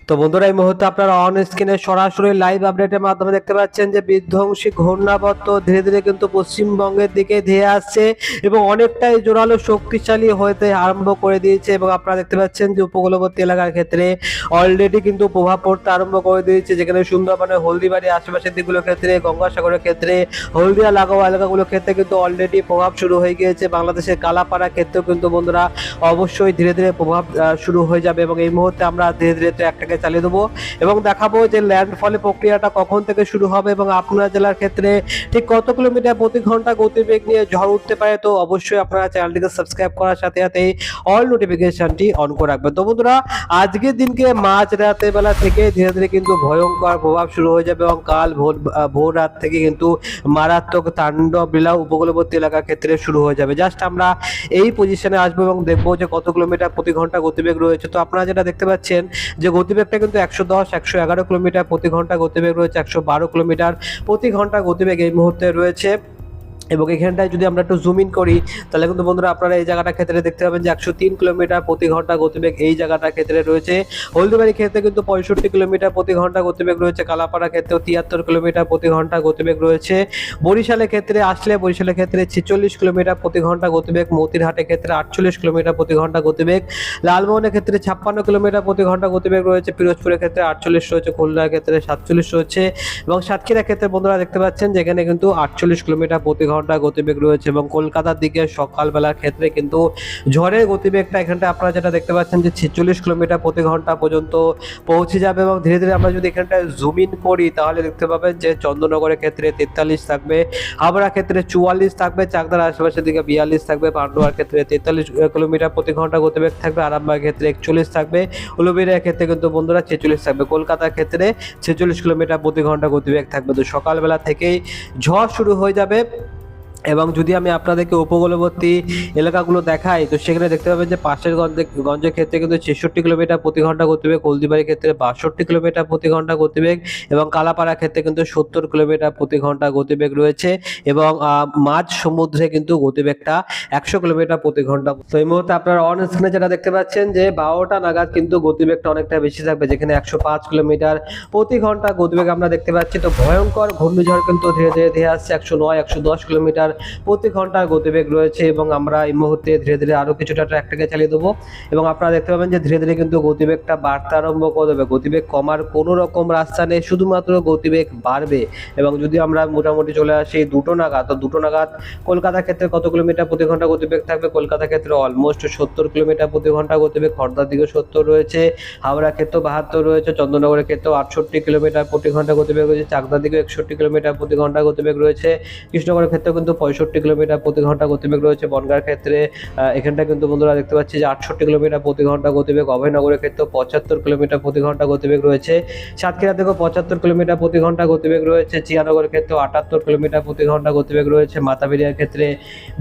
তো বন্ধুরা এই মুহূর্তে আপনারা অন স্ক্রিনে সরাসরি লাইভ আপডেটের মাধ্যমে দেখতে পাচ্ছেন যে বিধ্বংসী ঘূর্ণাবর্ত ধীরে ধীরে কিন্তু পশ্চিমবঙ্গের দিকে ধেয়ে আসছে এবং অনেকটাই জোরালো শক্তিশালী হতে আরম্ভ করে দিয়েছে। এবং আপনারা দেখতে পাচ্ছেন যে উপকূলবর্তী এলাকার ক্ষেত্রে অলরেডি কিন্তু প্রভাব পড়তে আরম্ভ করে দিয়েছে, যেখানে সুন্দরবনের হলদিবাড়ি আশেপাশের দিকগুলোর ক্ষেত্রে, গঙ্গাসাগরের ক্ষেত্রে, হলদিয়া লাগোয়া এলাকাগুলোর ক্ষেত্রে কিন্তু অলরেডি প্রভাব শুরু হয়ে গিয়েছে। বাংলাদেশের কালাপাড়া ক্ষেত্রেও কিন্তু বন্ধুরা অবশ্যই ধীরে ধীরে প্রভাব শুরু হয়ে যাবে এবং এই মুহূর্তে আমরা ধীরে ধীরে একটাকে চালিয়ে দেবো এবং দেখাবো যে ল্যান্ডফলের প্রক্রিয়াটা কখন থেকে শুরু হবে এবং আপনার জেলার ক্ষেত্রে ঠিক কত কিলোমিটার প্রতি ঘন্টা গতিবেগ নিয়ে ঝড় উঠতে পারে। তো অবশ্যই আপনারা চ্যানেলটিকে সাবস্ক্রাইব করার সাথে সাথে অল নোটিফিকেশনটি অন করে রাখবেন। তো বন্ধুরা আজকের দিনকে মাঝ রাতের বেলা থেকে ধীরে ধীরে কিন্তু ভয়ঙ্কর প্রভাব শুরু হয়ে যাবে এবং কাল ভোর রাত থেকে কিন্তু মারাত্মক তাণ্ডব লীলা উপকূলবর্তী এলাকার ক্ষেত্রে শুরু হয়ে যাবে। জাস্ট আমরা এই পজিশনে আসবো এবং দেখবো যে কত কিলোমিটার প্রতি ঘন্টা গতিবেগ রয়েছে। তো আপনারা যেটা দেখতে পাচ্ছেন যে গতিবেগটা কিন্তু 110 111 কিলোমিটার প্রতি ঘন্টা গতিবেগ রয়েছে, 112 কিলোমিটার প্রতি ঘন্টা গতিবেগ এই মুহূর্তে রয়েছে। এবং এখানটায় যদি আমরা একটু জুম ইন করি তাহলে কিন্তু বন্ধুরা আপনারা এই জায়গাটার ক্ষেত্রে দেখতে পাবেন যে 103 কিলোমিটার প্রতি ঘন্টা গতিবেগ এই জায়গাটার ক্ষেত্রে রয়েছে। হলদিবাড়ির ক্ষেত্রে কিন্তু 65 কিলোমিটার প্রতি ঘন্টা গতিবেগ রয়েছে, কালাপাড়ার ক্ষেত্রেও 73 কিলোমিটার প্রতি ঘন্টা গতিবেগ রয়েছে। বরিশালের ক্ষেত্রে আসলে বরিশালের ক্ষেত্রে 46 কিলোমিটার প্রতি ঘন্টা গতিবেগ, মতিরহাটের ক্ষেত্রে 48 কিলোমিটার প্রতি ঘন্টা গতিবেগ, লালমোহনের ক্ষেত্রে 56 কিলোমিটার প্রতি ঘন্টা গতিবেগ রয়েছে, পিরোজপুরের ক্ষেত্রে 48 রয়েছে, খুলনার ক্ষেত্রে 47 রয়েছে এবং সাতক্ষীরার ক্ষেত্রে বন্ধুরা দেখতে পাচ্ছেন যেখানে কিন্তু 48 কিলোমিটার প্রতি ঘন্টা গতিবেগ রয়েছে। এবং কলকাতার দিকে সকালবেলার ক্ষেত্রে কিন্তু ঝড়ের গতিবেগটা এখানটা আপনারা যেটা দেখতে পাচ্ছেন যে 46 কিলোমিটার প্রতি ঘন্টা পর্যন্ত পৌঁছে যাবে। এবং ধীরে ধীরে আমরা যদি এখানটায় জুম ইন করি তাহলে দেখতে পাবেন যে চন্দননগরের ক্ষেত্রে 43 থাকবে, হাবড়ার ক্ষেত্রে 44 থাকবে, চাকদার আশেপাশের দিকে 42 থাকবে, পান্ডুয়ার ক্ষেত্রে 43 কিলোমিটার প্রতি ঘন্টা গতিবেগ থাকবে, আরামবাগের ক্ষেত্রে 41 থাকবে, উলুবেড়িয়ার ক্ষেত্রে কিন্তু বন্ধুরা 46 থাকবে, কলকাতার ক্ষেত্রে 46 কিলোমিটার প্রতি ঘন্টা গতিবেগ থাকবে। তো সকালবেলা থেকেই ঝড় শুরু হয়ে যাবে। এবং যদি আমি আপনাদেরকে উপকূলবর্তী এলাকাগুলো দেখাই তো সেখানে দেখতে পাবেন যে পাশের গঞ্জের ক্ষেত্রে কিন্তু 66 কিলোমিটার প্রতি ঘন্টা গতিবেগ, হলদিবাড়ির ক্ষেত্রে 62 কিলোমিটার প্রতি ঘন্টা গতিবেগ এবং কালাপাড়ার ক্ষেত্রে কিন্তু 70 কিলোমিটার প্রতি ঘন্টা গতিবেগ রয়েছে এবং মাঝ সমুদ্রে কিন্তু গতিবেগটা 100 কিলোমিটার প্রতি ঘন্টা। তো এই মুহূর্তে আপনারা অন স্ক্রিনে যেটা দেখতে পাচ্ছেন যে 12টা নাগাদ কিন্তু গতিবেগটা অনেকটা বেশি থাকবে, যেখানে 105 কিলোমিটার প্রতি ঘন্টা গতিবেগ আমরা দেখতে পাচ্ছি। তো ভয়ঙ্কর ঘূর্ণিঝড় কিন্তু ধীরে ধীরে ধীরে আসছে, 109 110 কিলোমিটার প্রতি ঘন্টার গতিবেগ রয়েছে এবং আমরা এই মুহূর্তে ধীরে ধীরে আরো কিছুটা ট্র্যাকটাকে চালিয়ে দেবো এবং আপনারা দেখতে পাবেন যে ধীরে ধীরে কিন্তু গতিবেগটা বাড়তে আরম্ভ করে দেবে। গতিবেগ কমার কোনো রকম রাস্তা নেই, শুধুমাত্র গতিবেগ বাড়বে। এবং যদি আমরা মোটামুটি চলে আসি দুটো নাগাদ, তো দুটো নাগাদ কলকাতার ক্ষেত্রে কত কিলোমিটার প্রতি ঘন্টা গতিবেগ থাকবে, কলকাতার ক্ষেত্রে অলমোস্ট 70 কিলোমিটার প্রতি ঘন্টা গতিবেগ, খড়দার দিকে 70 রয়েছে, হাওড়ার ক্ষেত্রেও 72 রয়েছে, চন্দননগরের ক্ষেত্রেও 68 কিলোমিটার প্রতি ঘন্টা গতিবেগ রয়েছে, চাকদার দিকে 61 কিলোমিটার প্রতি ঘন্টা গতিবেগ রয়েছে, কৃষ্ণনগরের ক্ষেত্রেও কিন্তু 65 কিলোমিটার প্রতি ঘন্টা গতিবেগ রয়েছে, বনগাঁর ক্ষেত্রে এখানটা কিন্তু বন্ধুরা দেখতে পাচ্ছি যে 68 কিলোমিটার প্রতি ঘন্টা গতিবেগ, অভয়নগরের ক্ষেত্রে 75 কিলোমিটার প্রতি ঘন্টা গতিবেগ রয়েছে, সাতক্ষীরা থেকেও 75 কিলোমিটার প্রতি ঘন্টা গতিবেগ রয়েছে, চিয়ানগরের ক্ষেত্রে 78 কিলোমিটার প্রতি ঘন্টা গতিবেগ রয়েছে, মাতাবেরিয়ার ক্ষেত্রে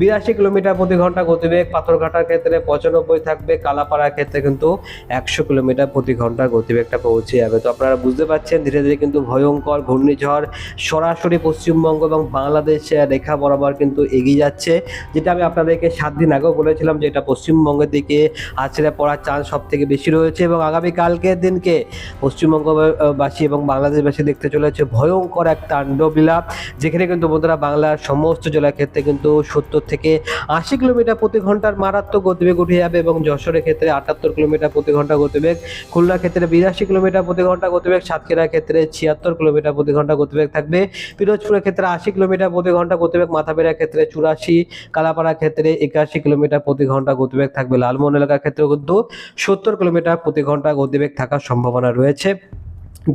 82 কিলোমিটার প্রতি ঘন্টা গতিবেগ, পাথরঘাটার ক্ষেত্রে 95 থাকবে, কালাপাড়ার ক্ষেত্রে কিন্তু 100 কিলোমিটার প্রতি ঘন্টা গতিবেগটা পৌঁছে যাবে। তো আপনারা বুঝতে পারছেন ধীরে ধীরে কিন্তু ভয়ঙ্কর ঘূর্ণিঝড় সরাসরি পশ্চিমবঙ্গ এবং বাংলাদেশ রেখা বরাবর কিন্তু এগিয়ে যাচ্ছে, যেটা আমি আপনাদেরকে 7 দিন আগেও বলেছিলাম যে এটা পশ্চিমবঙ্গের দিকে আছড়ে পড়ার চান্স সব থেকে বেশি রয়েছে। এবং আগামী কালকের দিনকে পশ্চিমবঙ্গবাসী এবং বাংলাদেশবাসী দেখতে চলেছে ভয়ঙ্কর এক তাণ্ডব লীলা, যেখানে কিন্তু বন্ধুরা বাংলার সমস্ত জেলার ক্ষেত্রে কিন্তু 70 থেকে 80 কিলোমিটার প্রতি ঘন্টার মারাত্মক গতিবেগ উঠে যাবে এবং যশোরের ক্ষেত্রে 78 কিলোমিটার প্রতি ঘন্টা গতিবেগ, খুলনার ক্ষেত্রে 82 কিলোমিটার প্রতি ঘন্টা গতিবেগ, সাতক্ষীরার ক্ষেত্রে 76 কিলোমিটার প্রতি ঘন্টা গতিবেগ থাকবে, পিরোজপুরের ক্ষেত্রে 80 কিলোমিটার প্রতি ঘন্টা গতিবেগ, মাথাবেড়ার ক্ষেত্রে 84, কালাপাড়ার ক্ষেত্রে 81 কিলোমিটার প্রতি ঘন্টা গতিবেগ থাকবে, লালমোহন এলাকার ক্ষেত্রেও কিন্তু 70 কিলোমিটার প্রতি ঘন্টা গতিবেগ থাকার সম্ভাবনা রয়েছে।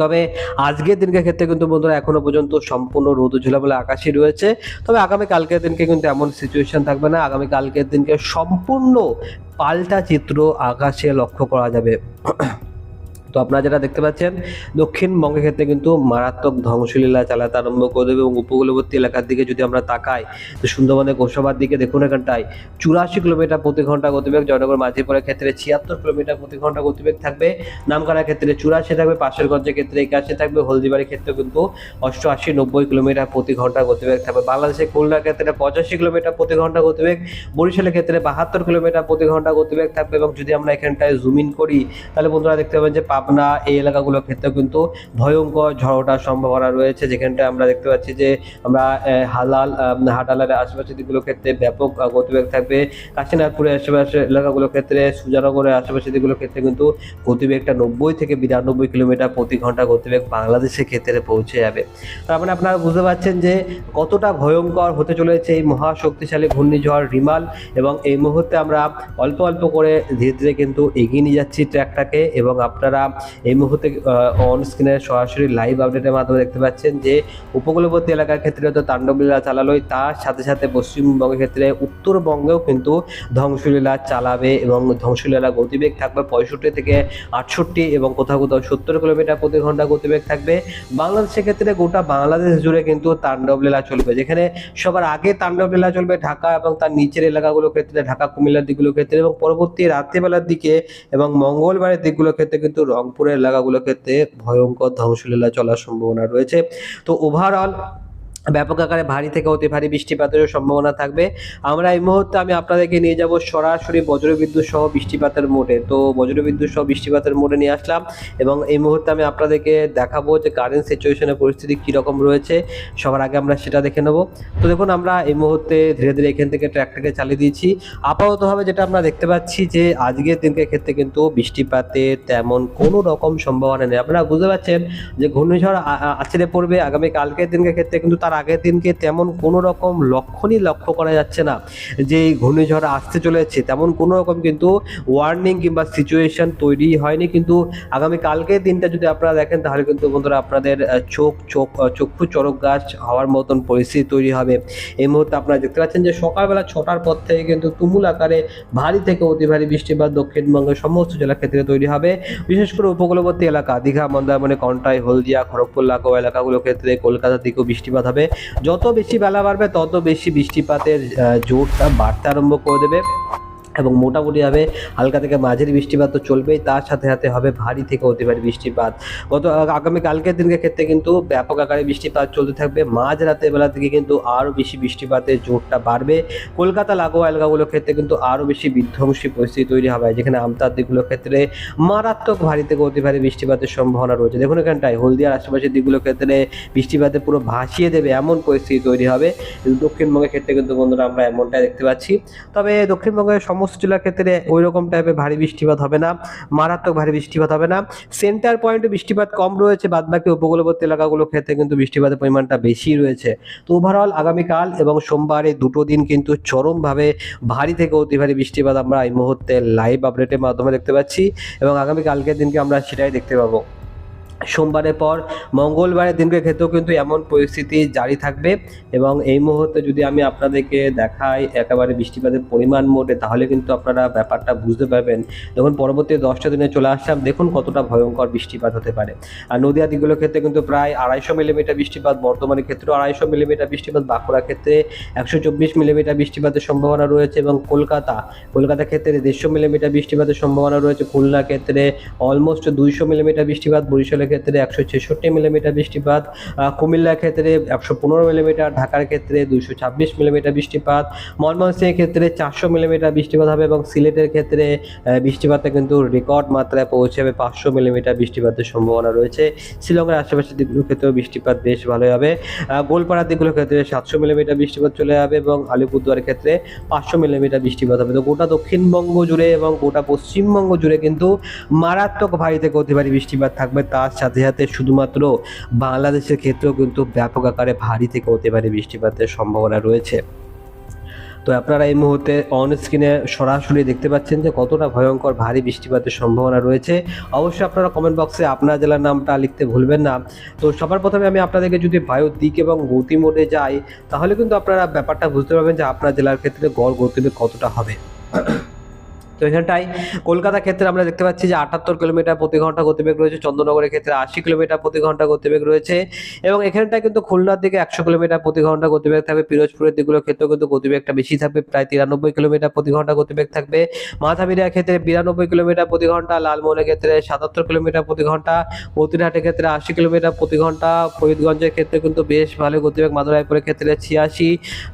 তবে আজকের দিনকে ক্ষেত্রে কিন্তু বন্ধুরা এখনো পর্যন্ত সম্পূর্ণ রোদ ঝোলামেলা আকাশই রয়েছে। তবে আগামী কালকের দিনকে কিন্তু এমন সিচুয়েশন থাকবে না, আগামী কালকের দিনকে সম্পূর্ণ পাল্টা চিত্র আকাশে লক্ষ্য করা যাবে। তো আপনারা যেটা দেখতে পাচ্ছেন দক্ষিণবঙ্গের ক্ষেত্রে কিন্তু মারাত্মক ধ্বংসলীলা চালাতে আরম্ভ করে দেবে এবং উপকূলবর্তী এলাকার দিকে যদি আমরা তাকাই তো সুন্দরবনের গোসাবার দিকে দেখুন এখানটায় 84 কিলোমিটার প্রতি ঘন্টা গতিবেগ, জয়নগর মাঝিপুরের ক্ষেত্রে 76 কিলোমিটার প্রতি ঘন্টা গতিবেগ থাকবে, নামখানার ক্ষেত্রে 84 থাকবে, পাশেরগঞ্জের ক্ষেত্রে 81 থাকবে, হলদিবাড়ির ক্ষেত্রে কিন্তু 88 90 কিলোমিটার প্রতি ঘন্টা গতিবেগ থাকবে, বাংলাদেশের খুলনার ক্ষেত্রে 85 কিলোমিটার প্রতি ঘন্টা গতিবেগ, বরিশালের ক্ষেত্রে 72 কিলোমিটার প্রতি ঘন্টা গতিবেগ থাকবে। এবং যদি আমরা এখানটায় জুম ইন করি তাহলে বন্ধুরা দেখতে পাবেন যে পাবনা এই এলাকাগুলোর ক্ষেত্রেও কিন্তু ভয়ঙ্কর ঝড় ওঠার সম্ভাবনা রয়েছে, যেখানটা আমরা দেখতে পাচ্ছি যে আমরা হাটালার আশেপাশের দিকগুলোর ক্ষেত্রে ব্যাপক গতিবেগ থাকবে। কাশীনাথপুরের আশেপাশের এলাকাগুলোর ক্ষেত্রে, সুজানগরের আশেপাশের দিকগুলোর ক্ষেত্রে কিন্তু গতিবেগটা 90 থেকে 92 কিলোমিটার প্রতি ঘন্টা গতিবেগ বাংলাদেশের ক্ষেত্রে পৌঁছে যাবে। তার মানে আপনারা বুঝতে পারছেন যে কতটা ভয়ঙ্কর হতে চলেছে এই মহা শক্তিশালী ঘূর্ণিঝড় রিমাল। এবং এই মুহূর্তে আমরা অল্প অল্প করে ধীরে ধীরে কিন্তু এগিয়ে নিয়ে যাচ্ছি ট্র্যাকটাকে, এবং আপনারা এই মুহূর্তে অন স্ক্রিনে সরাসরি লাইভ আপডেটের মাধ্যমে দেখতে পাচ্ছেন যে উপকূলবর্তী এলাকার ক্ষেত্রে তো তাণ্ডবলীলা চালালোই, তার সাথে সাথে পশ্চিমবঙ্গের ক্ষেত্রে উত্তরবঙ্গেও কিন্তু ধ্বংসলীলা চালাবে, এবং ধ্বংসলীলা গতিবেগ থাকবে 65 থেকে 68 এবং কোথাও কোথাও 70 কিলোমিটার প্রতি ঘন্টা গতিবেগ থাকবে। বাংলাদেশের ক্ষেত্রে গোটা বাংলাদেশ জুড়ে কিন্তু তাণ্ডবলীলা চলবে, যেখানে সবার আগে তাণ্ডবলীলা চলবে ঢাকা এবং তার নিচের এলাকাগুলোর ক্ষেত্রে, ঢাকা কুমিল্লার দিকগুলোর ক্ষেত্রে, এবং পরবর্তী রাত্রিবেলার দিকে এবং মঙ্গলবারের দিকগুলোর ক্ষেত্রে কিন্তু রংপুরের এলাকাগুলোর ক্ষেত্রে ভয়ঙ্কর ধ্বংসলীলা চলার সম্ভাবনা রয়েছে। তো ওভারঅল ব্যাপক আকারে ভারী থেকে অতি ভারী বৃষ্টিপাতের সম্ভাবনা থাকবে। আমরা এই মুহূর্তে আমি আপনাদেরকে নিয়ে যাব সরাসরি বজ্রবিদ্যুৎ সহ বৃষ্টিপাতের মোডে। তো বজ্রবিদ্যুৎ সহ বৃষ্টিপাতের মোডে নিয়ে আসলাম, এবং এই মুহূর্তে আমি আপনাদেরকে দেখাবো যে কারেন্ট সিচুয়েশনের পরিস্থিতি কীরকম রয়েছে। সবার আগে আমরা সেটা দেখে নেব। তো দেখুন, আমরা এই মুহূর্তে ধীরে ধীরে এখান থেকে ট্র্যাকটাকে চালিয়ে দিয়েছি। আপাততভাবে যেটা আমরা দেখতে পাচ্ছি যে আজকের দিনকের ক্ষেত্রে কিন্তু বৃষ্টিপাতের তেমন কোনো রকম সম্ভাবনা নেই। আপনারা বুঝতে পারছেন যে ঘূর্ণিঝড় আছড়ে পড়বে আগামী কালকের দিনকের ক্ষেত্রে, কিন্তু তার আগের দিনকে তেমন কোনো রকম লক্ষণই লক্ষ্য করা যাচ্ছে না যে ঘূর্ণিঝড় আসতে চলেছে, তেমন কোনো রকম কিন্তু ওয়ার্নিং কিংবা সিচুয়েশন তৈরি হয়নি। কিন্তু আগামী কালকের দিনটা যদি আপনারা দেখেন তাহলে কিন্তু বন্ধুরা আপনাদের চক্ষু চড়ক গাছ হওয়ার মতন পরিস্থিতি তৈরি হবে। এই মুহূর্তে আপনারা দেখতে পাচ্ছেন যে সকালবেলা 6টার পর থেকে কিন্তু তুমুল আকারে ভারী থেকে অতি ভারী বৃষ্টিপাত দক্ষিণবঙ্গের সমস্ত জেলার ক্ষেত্রে তৈরি হবে। বিশেষ করে উপকূলবর্তী এলাকা দীঘা, মন্দারমণি, কন্টাই, হলদিয়া, খড়গপুর লাগোয়া এলাকাগুলোর ক্ষেত্রে, কলকাতার দিকেও বৃষ্টিপাত হবে। যত বেশি বেলা বাড়বে তত বেশি বৃষ্টিপাতের জোরটা বাড়তে আরম্ভ করে দেবে, এবং মোটামুটিভাবে হালকা থেকে মাঝারি বৃষ্টিপাত তো চলবেই, তার সাথে সাথে হবে ভারী থেকে অতি ভারী বৃষ্টিপাত। আগামী কালকের দিনের ক্ষেত্রে কিন্তু ব্যাপক আকারে বৃষ্টিপাত চলতে থাকবে। মাঝ রাতের বেলা থেকে কিন্তু আরও বেশি বৃষ্টিপাতের জোরটা বাড়বে। কলকাতা লাগোয়া এলাকাগুলোর ক্ষেত্রে কিন্তু আরও বেশি বিধ্বংসী পরিস্থিতি তৈরি হবে, যেখানে আমতার দিকগুলোর ক্ষেত্রে মারাত্মক ভারী থেকে অতি ভারী বৃষ্টিপাতের সম্ভাবনা রয়েছে। দেখুন এখানটায় হলদিয়ার আশেপাশের দিকগুলোর ক্ষেত্রে বৃষ্টিপাতে পুরো ভাসিয়ে দেবে এমন পরিস্থিতি তৈরি হবে। দক্ষিণবঙ্গের ক্ষেত্রে কিন্তু বন্ধুরা আমরা এমনটাই দেখতে পাচ্ছি। তবে দক্ষিণবঙ্গের সমস্ত জেলার ক্ষেত্রে ওই রকম টাইপের ভারী বৃষ্টিপাত হবে না, মারাত্মক ভারী বৃষ্টিপাত হবে না। সেন্টার পয়েন্টে বৃষ্টিপাত কম রয়েছে, বাদবাকি উপকূলবর্তী এলাকাগুলোর ক্ষেত্রে কিন্তু বৃষ্টিপাতের পরিমাণটা বেশি রয়েছে। তো ওভারঅল আগামীকাল এবং সোমবার এই দুটো দিন কিন্তু চরমভাবে ভারী থেকে অতি ভারী বৃষ্টিপাত আমরা এই মুহূর্তে লাইভ আপডেটের মাধ্যমে দেখতে পাচ্ছি, এবং আগামীকালকের দিনকে আমরা সেটাই দেখতে পাবো। সোমবারের পর মঙ্গলবারের দিনকে ক্ষেত্রেও কিন্তু এমন পরিস্থিতি জারি থাকবে। এবং এই মুহূর্তে যদি আমি আপনাদেরকে দেখাই একেবারে বৃষ্টিপাতের পরিমাণ মোটে, তাহলে কিন্তু আপনারা ব্যাপারটা বুঝতে পারবেন। দেখুন পরবর্তী 10টা দিনে চলে আসলাম, দেখুন কতটা ভয়ঙ্কর বৃষ্টিপাত হতে পারে। আর নদীয়া দিকগুলোর ক্ষেত্রে কিন্তু প্রায় 250 মিলিমিটার বৃষ্টিপাত, বর্তমানের ক্ষেত্রেও 250 মিলিমিটার বৃষ্টিপাত, বাঁকুড়ার ক্ষেত্রে 124 মিলিমিটার বৃষ্টিপাতের সম্ভাবনা রয়েছে, এবং কলকাতার ক্ষেত্রে 150 মিলিমিটার বৃষ্টিপাতের সম্ভাবনা রয়েছে। খুলনার ক্ষেত্রে অলমোস্ট 200 মিলিমিটার বৃষ্টিপাত, বরিশালের ক্ষেত্রে 166 মিলিমিটার বৃষ্টিপাত, কুমিল্লার ক্ষেত্রে 115 মিলিমিটার, ঢাকার ক্ষেত্রে 226 মিলিমিটার বৃষ্টিপাত, ময়মনসিংহের ক্ষেত্রে 400 মিলিমিটার বৃষ্টিপাত হবে, এবং সিলেটের ক্ষেত্রে বৃষ্টিপাতে কিন্তু রেকর্ড মাত্রায় পৌঁছাবে 500 মিলিমিটার বৃষ্টিপাতের সম্ভাবনা রয়েছে। শিলংয়ের আশেপাশের দিকগুলোর ক্ষেত্রেও বৃষ্টিপাত বেশ ভালোই হবে। গোলপাড়ার দিকগুলোর ক্ষেত্রে 700 মিলিমিটার বৃষ্টিপাত চলে যাবে, এবং আলিপুরদুয়ারের ক্ষেত্রে 500 মিলিমিটার বৃষ্টিপাত হবে। তো গোটা দক্ষিণবঙ্গ জুড়ে এবং গোটা পশ্চিমবঙ্গ জুড়ে কিন্তু মারাত্মক ভারী থেকে অতি ভারী বৃষ্টিপাত থাকবে। তার সাথে সাথে শুধুমাত্র বাংলাদেশের ক্ষেত্রেও কিন্তু ব্যাপক আকারে ভারী থেকে অতি ভারী বৃষ্টিপাতের সম্ভাবনা রয়েছে। তো আপনারা এই মুহূর্তে অন স্ক্রিনে সরাসরি দেখতে পাচ্ছেন যে কতটা ভয়ঙ্কর ভারী বৃষ্টিপাতের সম্ভাবনা রয়েছে। অবশ্যই আপনারা কমেন্ট বক্সে আপনার জেলার নামটা লিখতে ভুলবেন না। তো সবার প্রথমে আমি আপনাদেরকে যদি বায়ুর দিক এবং গতি মোডে যাই, তাহলে কিন্তু আপনারা ব্যাপারটা বুঝতে পারবেন যে আপনার জেলার ক্ষেত্রে গড় গতিবেগ কতটা হবে। তো এখানটায় কলকাতার ক্ষেত্রে আমরা দেখতে পাচ্ছি যে 78 কিলোমিটার প্রতি ঘন্টা গতিবেগ রয়েছে, চন্দ্রনগরের ক্ষেত্রে 80 কিলোমিটার প্রতি ঘন্টা গতিবেগ রয়েছে, এবং এখানটায় কিন্তু খুলনার দিকে 100 কিলোমিটার প্রতি ঘন্টা গতিবেগ থাকবে। পিরোজপুরের দিকগুলোর ক্ষেত্রেও কিন্তু গতিবেগটা বেশি থাকবে, প্রায় 93 কিলোমিটার প্রতি ঘন্টা গতিবেগ থাকবে। মাথাপিড়ার ক্ষেত্রে 92 কিলোমিটার প্রতি ঘন্টা, লালমোহনের ক্ষেত্রে 77 কিলোমিটার প্রতি ঘন্টা, মতিরহাটের ক্ষেত্রে 80 কিলোমিটার প্রতি ঘন্টা, ফরিদগঞ্জের ক্ষেত্রে কিন্তু বেশ ভালো গতিবেগ, মাদুরাইপুরের ক্ষেত্রে 86,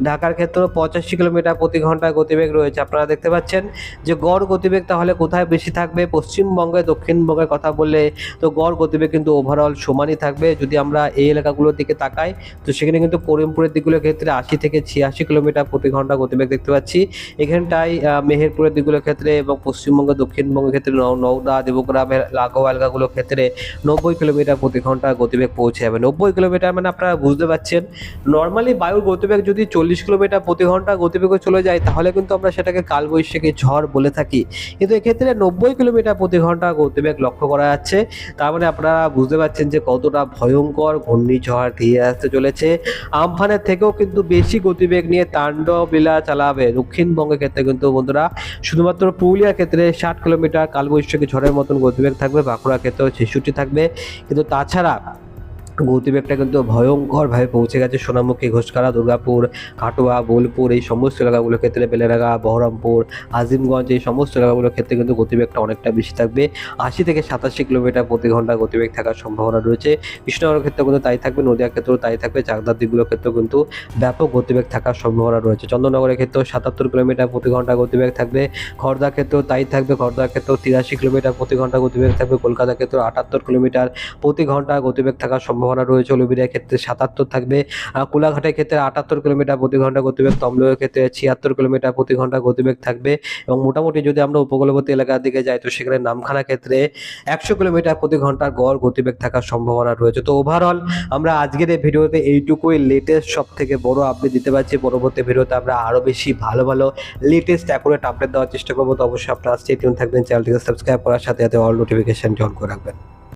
ঢাকার ক্ষেত্রেও 85 কিলোমিটার প্রতি ঘন্টা গতিবেগ রয়েছে। আপনারা দেখতে পাচ্ছেন যে গড় গতিবেগ তাহলে কোথায় বেশি থাকবে? পশ্চিমবঙ্গে, দক্ষিণবঙ্গের কথা বললে তো গড় গতিবেগ কিন্তু ওভারঅল সমানই থাকবে। যদি আমরা এই এলাকাগুলোর দিকে তাকাই তো সেখানে কিন্তু করিমপুরের দিকগুলোর ক্ষেত্রে 80 থেকে 86 কিলোমিটার প্রতি ঘন্টা গতিবেগ দেখতে পাচ্ছি। এখানটায় মেহেরপুরের দিকগুলোর ক্ষেত্রে এবং পশ্চিমবঙ্গ, দক্ষিণবঙ্গের ক্ষেত্রে নওদা, দেবগ্রামের লাগোয়া এলাকাগুলোর ক্ষেত্রে 90 কিলোমিটার প্রতি ঘন্টা গতিবেগ পৌঁছে যাবে। 90 কিলোমিটার মানে আপনারা বুঝতে পারছেন, নর্মালি বায়ুর গতিবেগ যদি 40 কিলোমিটার প্রতি ঘন্টা গতিবেগে চলে যায় তাহলে কিন্তু আমরা সেটাকে কালবৈশাখী ঝড় বলে থাকি, কিন্তু এক্ষেত্রে 90 কিলোমিটার প্রতি ঘন্টা গতিবেগ লক্ষ্য করা যাচ্ছে। তার মানে আপনারা বুঝতে পারছেন যে কতটা ভয়ঙ্কর ঘূর্ণিঝড় ধেয়ে আসতে চলেছে। আমফানের থেকেও কিন্তু বেশি গতিবেগ নিয়ে তাণ্ডব লীলা চালাবে। দক্ষিণবঙ্গের ক্ষেত্রে কিন্তু বন্ধুরা শুধুমাত্র পুরুলিয়ার ক্ষেত্রে 60 কিলোমিটার কালবৈশাখী ঝড়ের মতন গতিবেগ থাকবে, বাঁকুড়ার ক্ষেত্রেও 66 থাকবে, কিন্তু তাছাড়া গতিবেগটা কিন্তু ভয়ঙ্করভাবে পৌঁছে গেছে সোনামুখী, ঘোষকারা, দুর্গাপুর, কাটোয়া, বোলপুর এই সমস্ত এলাকাগুলোর ক্ষেত্রে, বেলেডাঙ্গা, বহরমপুর, আজিমগঞ্জ এই সমস্ত এলাকাগুলোর ক্ষেত্রে কিন্তু গতিবেগটা অনেকটা বেশি থাকবে। 80 থেকে 87 কিলোমিটার প্রতি ঘন্টা গতিবেগ থাকার সম্ভাবনা রয়েছে। কৃষ্ণনগরের ক্ষেত্রেও কিন্তু তাই থাকবে, নদীয়ার ক্ষেত্রেও তাই থাকবে, চাকদার দিকগুলোর ক্ষেত্রেও কিন্তু ব্যাপক গতিবেগ থাকার সম্ভাবনা রয়েছে। চন্দননগরের ক্ষেত্রেও 77 কিলোমিটার প্রতি ঘন্টা গতিবেগ থাকবে, খড়দার ক্ষেত্রেও তাই থাকবে, খড়দার ক্ষেত্রেও 83 কিলোমিটার প্রতি ঘন্টা গতিবেগ থাকবে, কলকাতার ক্ষেত্রেও 78 কিলোমিটার প্রতি ঘন্টা গতিবেগ থাকার সম্ভাবনা রয়েছে, উলুবেড়িয়ার ক্ষেত্রে 77 থাকবে, কোলাঘাটের ক্ষেত্রে 78 কিলোমিটার প্রতি ঘন্টা গতিবেগ, তমলুকের ক্ষেত্রে 76 কিলোমিটার প্রতি ঘন্টা গতিবেগ থাকবে, এবং মোটামুটি যদি আমরা উপকূলবর্তী এলাকার দিকে যাই তো সেখানে নামখানা ক্ষেত্রে 100 কিলোমিটার প্রতি ঘন্টার গড় গতিবেগ থাকার সম্ভাবনা রয়েছে। তো ওভারঅল আমরা আজকের এই ভিডিওতে এইটুকুই লেটেস্ট সব থেকে বড় আপডেট দিতে পারছি। পরবর্তী ভিডিওতে আমরা আরও বেশি ভালো ভালো লেটেস্ট অ্যাকুরেট আপডেট দেওয়ার চেষ্টা করবো। তো অবশ্যই আপনারা স্টে টিউন থাকবেন, চ্যানেলটিকে সাবস্ক্রাইব করার সাথে সাথে অল নোটিফিকেশন অন করে রাখবেন।